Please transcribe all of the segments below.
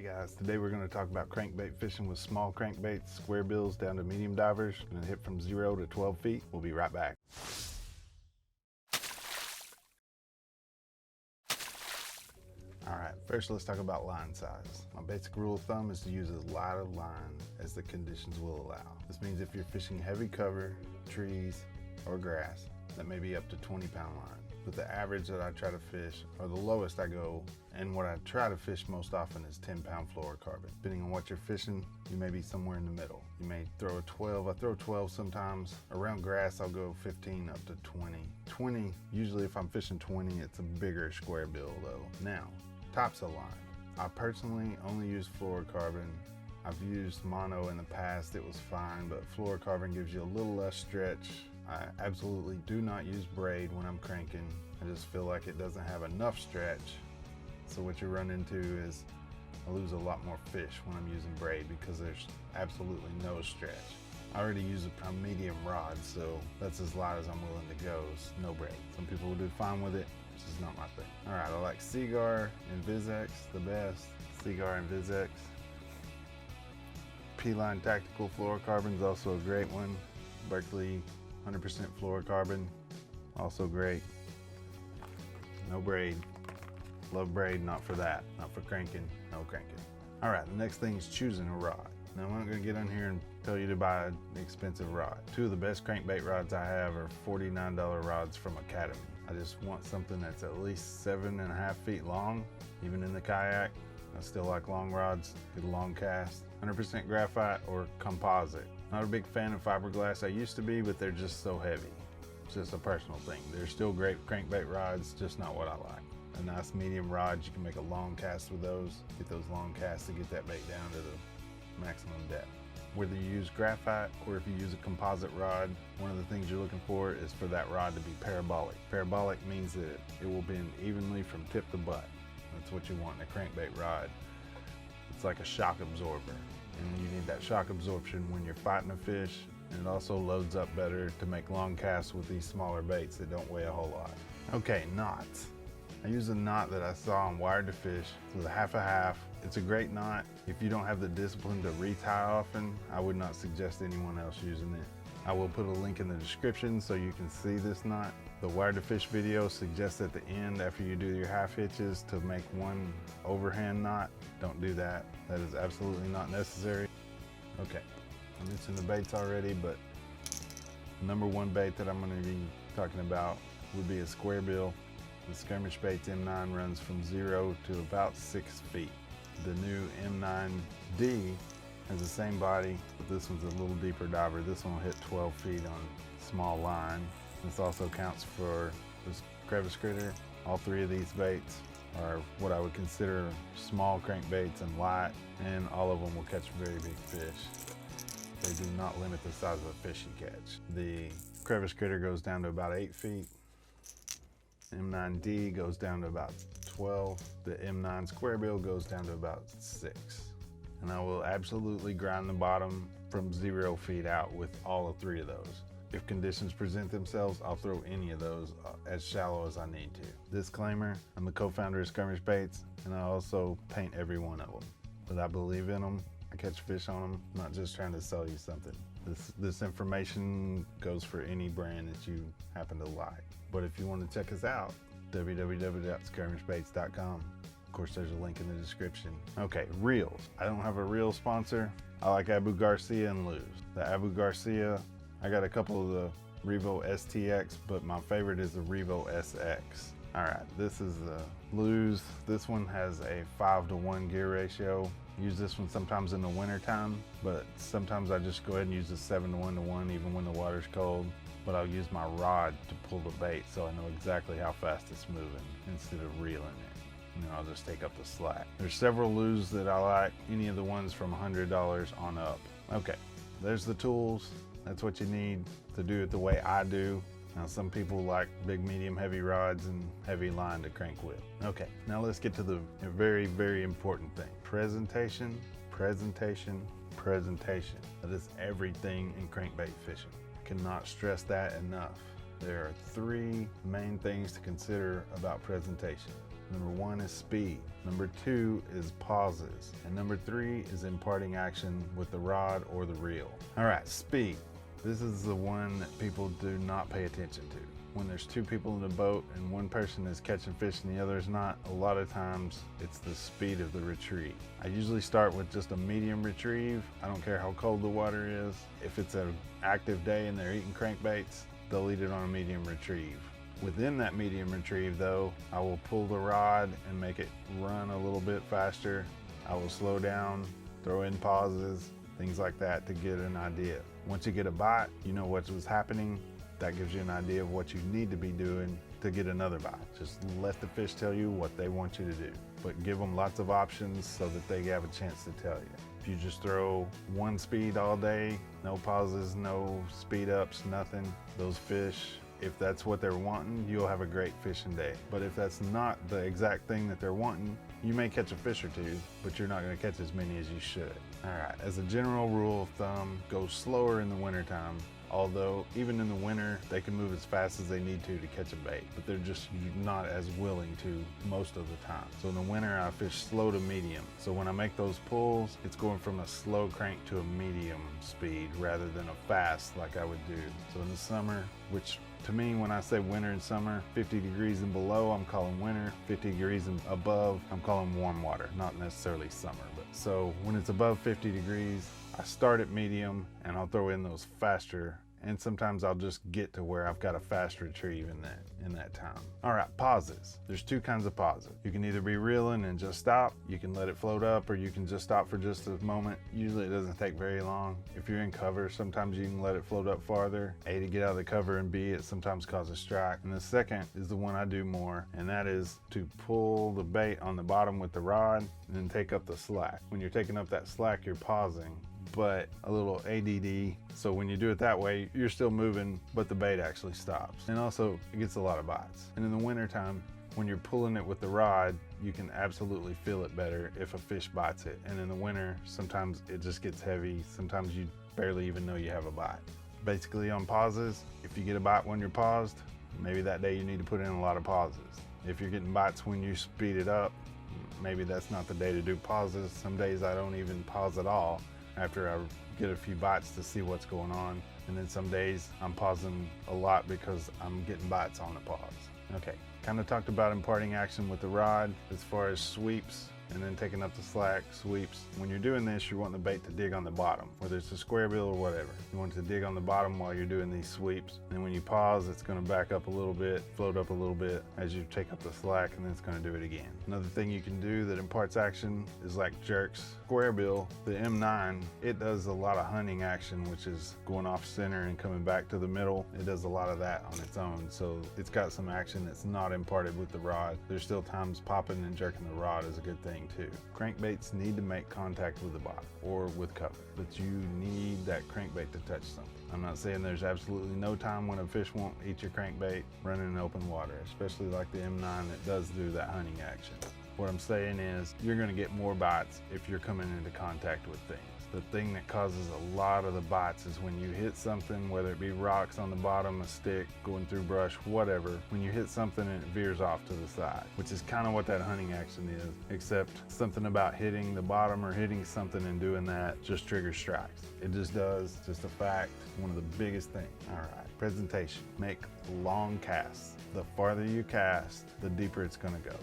guys, today we're going to talk about crankbait fishing with small crankbaits, square bills down to medium divers. Going to hit from 0 to 12 feet. We'll be right back. Alright, first let's talk about line size. My basic rule of thumb is to use as light a line as the conditions will allow. This means if you're fishing heavy cover, trees, or grass, that may be up to 20-pound line. But the average that I try to fish, or the lowest I go, and what I try to fish most often is 10-pound fluorocarbon. Depending on what you're fishing, you may be somewhere in the middle. You may throw a 12, I throw 12 sometimes. Around grass, I'll go 15 up to 20. 20, usually if I'm fishing 20, it's a bigger square bill though. Now, topsail line. I personally only use fluorocarbon. I've used mono in the past, it was fine, but fluorocarbon gives you a little less stretch. I absolutely do not use braid when I'm cranking. I just feel like it doesn't have enough stretch. So what you run into is I lose a lot more fish when I'm using braid because there's absolutely no stretch. I already use a medium rod, so that's as light as I'm willing to go, no braid. Some people will do fine with it, which is not my thing. All right, I like Seaguar and VizX the best. Seaguar and VizX. P-Line Tactical Fluorocarbon is also a great one. Berkeley 100% fluorocarbon, also great. No braid. Love braid, not for that. Not for cranking, no cranking. All right, the next thing is choosing a rod. Now I'm not gonna get on here and tell you to buy an expensive rod. Two of the best crankbait rods I have are $49 rods from Academy. I just want something that's at least 7.5 feet long. Even in the kayak, I still like long rods, get a long cast. 100% graphite or composite. Not a big fan of fiberglass. I used to be, but they're just so heavy. It's just a personal thing. They're still great crankbait rods, just not what I like. A nice medium rod, you can make a long cast with those. Get those long casts to get that bait down to the maximum depth. Whether you use graphite or if you use a composite rod, one of the things you're looking for is for that rod to be parabolic. Parabolic means that it will bend evenly from tip to butt. That's what you want in a crankbait rod. It's like a shock absorber. And you need that shock absorption when you're fighting a fish, and it also loads up better to make long casts with these smaller baits that don't weigh a whole lot. Okay, knots. I use a knot that I saw on Wired to Fish. It's a half. It's a great knot. If you don't have the discipline to retie often, I would not suggest anyone else using it. I will put a link in the description so you can see this knot. The Wired to Fish video suggests at the end, after you do your half hitches, to make one overhand knot. Don't do that. That is absolutely not necessary. Okay, I mentioned the baits already, but the number one bait that I'm going to be talking about would be a square bill. The skirmish bait's M9 runs from 0 to about 6 feet. The new M9D has the same body, but this one's a little deeper diver. This one will hit 12 feet on small line. This also counts for this crevice critter. All three of these baits are what I would consider small crankbaits and light, and all of them will catch very big fish. They do not limit the size of the fish you catch. The crevice critter goes down to about 8 feet. M9D goes down to about 12. The M9 square bill goes down to about 6. And I will absolutely grind the bottom from 0 feet out with all of three of those. If conditions present themselves, I'll throw any of those as shallow as I need to. Disclaimer, I'm the co-founder of Skirmish Baits, and I also paint every one of them. But I believe in them, I catch fish on them, I'm not just trying to sell you something. This information goes for any brand that you happen to like. But if you want to check us out, www.skirmishbaits.com. Of course, there's a link in the description. Okay, reels. I don't have a reel sponsor. I like Abu Garcia and Luz. The Abu Garcia, I got a couple of the Revo STX, but my favorite is the Revo SX. All right, this is the Luz. This one has a 5-to-1 gear ratio. Use this one sometimes in the winter time, but sometimes I just go ahead and use the 7-to-1 even when the water's cold. But I'll use my rod to pull the bait so I know exactly how fast it's moving instead of reeling it. And then I'll just take up the slack. There's several Luz that I like, any of the ones from $100 on up. Okay, there's the tools. That's what you need to do it the way I do. Now some people like big, medium, heavy rods and heavy line to crank with. Okay, now let's get to the very, very important thing. Presentation, presentation, presentation. That is everything in crankbait fishing. Cannot stress that enough. There are three main things to consider about presentation. Number 1 is speed. Number 2 is pauses. And number 3 is imparting action with the rod or the reel. All right, speed. This is the one that people do not pay attention to. When there's 2 people in the boat and one person is catching fish and the other is not, a lot of times it's the speed of the retrieve. I usually start with just a medium retrieve. I don't care how cold the water is. If it's an active day and they're eating crankbaits, they'll eat it on a medium retrieve. Within that medium retrieve though, I will pull the rod and make it run a little bit faster. I will slow down, throw in pauses, things like that to get an idea. Once you get a bite, you know what was happening. That gives you an idea of what you need to be doing to get another bite. Just let the fish tell you what they want you to do, but give them lots of options so that they have a chance to tell you. If you just throw one speed all day, no pauses, no speed ups, nothing, those fish, if that's what they're wanting, you'll have a great fishing day. But if that's not the exact thing that they're wanting, you may catch a fish or 2, but you're not going to catch as many as you should. All right, as a general rule of thumb, go slower in the wintertime. Although even in the winter, they can move as fast as they need to catch a bait, but they're just not as willing to most of the time. So in the winter, I fish slow to medium. So when I make those pulls, it's going from a slow crank to a medium speed rather than a fast like I would do. So in the summer, which to me, when I say winter and summer, 50 degrees and below, I'm calling winter. 50 degrees and above, I'm calling warm water, not necessarily summer. But so when it's above 50 degrees, I start at medium and I'll throw in those faster, and sometimes I'll just get to where I've got a fast retrieve in that time. All right, pauses. There's 2 kinds of pauses. You can either be reeling and just stop, you can let it float up, or you can just stop for just a moment. Usually it doesn't take very long. If you're in cover, sometimes you can let it float up farther. A, to get out of the cover, and B, it sometimes causes strike. And the second is the one I do more, and that is to pull the bait on the bottom with the rod and then take up the slack. When you're taking up that slack, you're pausing, but a little ADD. So when you do it that way, you're still moving, but the bait actually stops. And also it gets a lot of bites. And in the wintertime, when you're pulling it with the rod, you can absolutely feel it better if a fish bites it. And in the winter, sometimes it just gets heavy. Sometimes you barely even know you have a bite. Basically on pauses, if you get a bite when you're paused, maybe that day you need to put in a lot of pauses. If you're getting bites when you speed it up, maybe that's not the day to do pauses. Some days I don't even pause at all after I get a few bites to see what's going on. And then some days I'm pausing a lot because I'm getting bites on the pause. Okay, kind of talked about imparting action with the rod as far as sweeps and then taking up the slack, sweeps. When you're doing this, you want the bait to dig on the bottom, whether it's a square bill or whatever. You want it to dig on the bottom while you're doing these sweeps. And when you pause, it's gonna back up a little bit, float up a little bit as you take up the slack, and then it's gonna do it again. Another thing you can do that imparts action is like jerks. Square bill, the M9, it does a lot of hunting action, which is going off center and coming back to the middle. It does a lot of that on its own. So it's got some action that's not imparted with the rod. There's still times popping and jerking the rod is a good thing too. Crankbaits need to make contact with the bottom or with cover, but you need that crankbait to touch something. I'm not saying there's absolutely no time when a fish won't eat your crankbait running in open water, especially like the M9 that does do that hunting action. What I'm saying is you're gonna get more bites if you're coming into contact with things. The thing that causes a lot of the bites is when you hit something, whether it be rocks on the bottom, a stick, going through brush, whatever. When you hit something and it veers off to the side, which is kind of what that hunting action is, except something about hitting the bottom or hitting something and doing that just triggers strikes. It just does, just a fact, one of the biggest things. All right, presentation. Make long casts. The farther you cast, the deeper it's gonna go.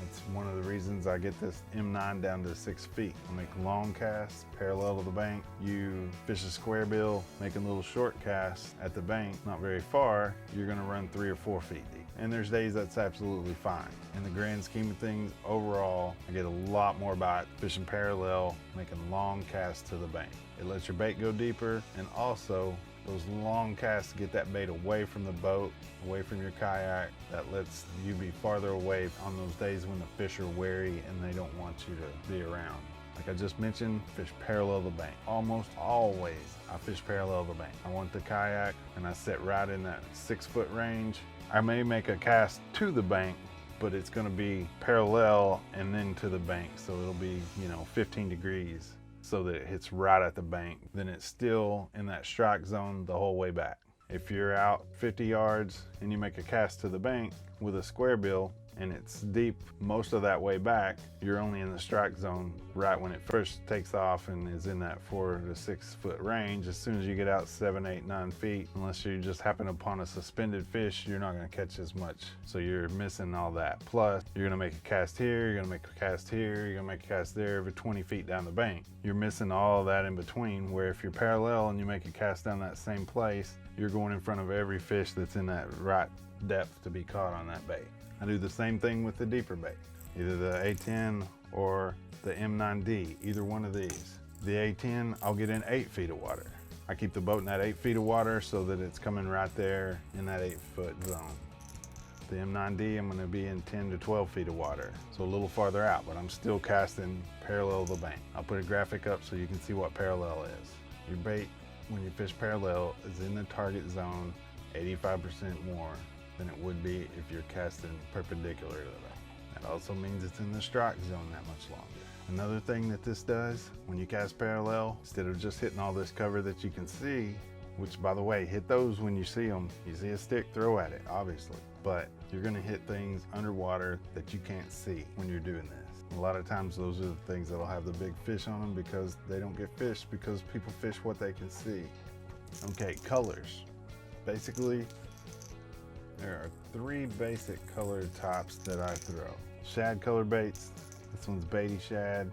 That's one of the reasons I get this M9 down to 6 feet. I make long casts parallel to the bank. You fish a square bill, making little short casts at the bank, not very far, you're gonna run 3 or 4 feet deep. And there's days that's absolutely fine. In the grand scheme of things, overall, I get a lot more bite fishing parallel, making long casts to the bank. It lets your bait go deeper, and also those long casts get that bait away from the boat, away from your kayak. That lets you be farther away on those days when the fish are wary and they don't want you to be around. Like I just mentioned, fish parallel the bank. Almost always I fish parallel the bank. I want the kayak and I sit right in that 6 foot range. I may make a cast to the bank, but it's gonna be parallel and then to the bank. So it'll be, 15 degrees. So that it hits right at the bank, then it's still in that strike zone the whole way back. If you're out 50 yards and you make a cast to the bank with a square bill, and it's deep most of that way back, you're only in the strike zone right when it first takes off and is in that 4 to 6 foot range. As soon as you get out 7, 8, 9 feet, unless you just happen upon a suspended fish, you're not going to catch as much. So you're missing all that. Plus, you're going to make a cast here, you're going to make a cast here, you're going to make a cast there every 20 feet down the bank. You're missing all that in between, where if you're parallel and you make a cast down that same place, you're going in front of every fish that's in that right depth to be caught on that bait. I do the same thing with the deeper bait, either the A10 or the M9D, either one of these. The A10, I'll get in 8 feet of water. I keep the boat in that 8 feet of water so that it's coming right there in that 8 foot zone. The M9D, I'm gonna be in 10 to 12 feet of water, so a little farther out, but I'm still casting parallel to the bank. I'll put a graphic up so you can see what parallel is. Your bait, when you fish parallel, is in the target zone 85% more than it would be if you're casting perpendicular to that. That also means it's in the strike zone that much longer. Another thing that this does, when you cast parallel, instead of just hitting all this cover that you can see, which by the way, hit those when you see them. You see a stick, throw at it, obviously. But you're gonna hit things underwater that you can't see when you're doing this. A lot of times those are the things that'll have the big fish on them because they don't get fished because people fish what they can see. Okay, colors. Basically, there are 3 basic color types that I throw. Shad color baits. This one's baity shad,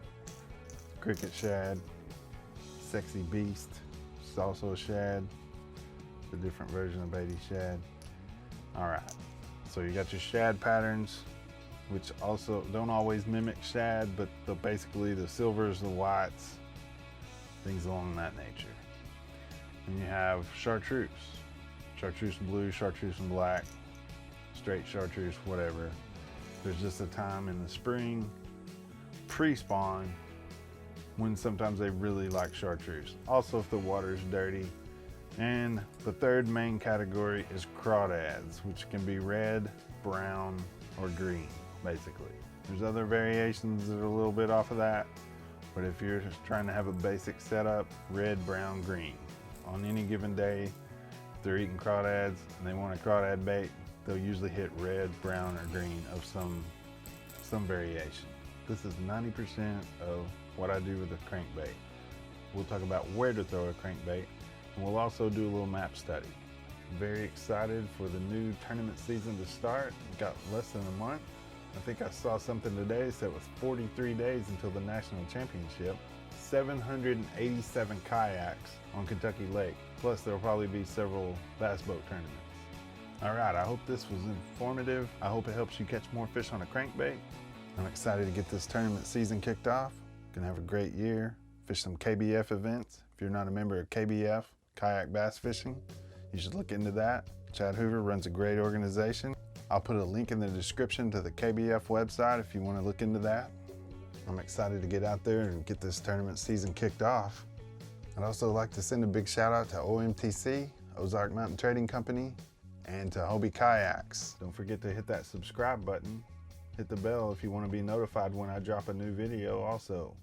cricket shad, sexy beast. It's also a shad. It's a different version of baity shad. All right, so you got your shad patterns, which also don't always mimic shad, but basically the silvers, the whites, things along that nature. And you have chartreuse. Chartreuse blue, chartreuse and black, straight chartreuse, whatever. There's just a time in the spring, pre-spawn, when sometimes they really like chartreuse. Also if the water's dirty. And the third main category is crawdads, which can be red, brown, or green, basically. There's other variations that are a little bit off of that, but if you're just trying to have a basic setup, red, brown, green. On any given day, if they're eating crawdads and they want a crawdad bait, they'll usually hit red, brown, or green of some variation. This is 90% of what I do with a crankbait. We'll talk about where to throw a crankbait, and we'll also do a little map study. I'm very excited for the new tournament season to start. We've got less than a month. I think I saw something today that said it was 43 days until the national championship. 787 kayaks on Kentucky Lake. Plus there'll probably be several bass boat tournaments. All right, I hope this was informative. I hope it helps you catch more fish on a crankbait. I'm excited to get this tournament season kicked off. Gonna have a great year. Fish some KBF events. If you're not a member of KBF, Kayak Bass Fishing, you should look into that. Chad Hoover runs a great organization. I'll put a link in the description to the KBF website if you want to look into that. I'm excited to get out there and get this tournament season kicked off. I'd also like to send a big shout out to OMTC, Ozark Mountain Trading Company, and to Hobie Kayaks. Don't forget to hit that subscribe button. Hit the bell if you want to be notified when I drop a new video also.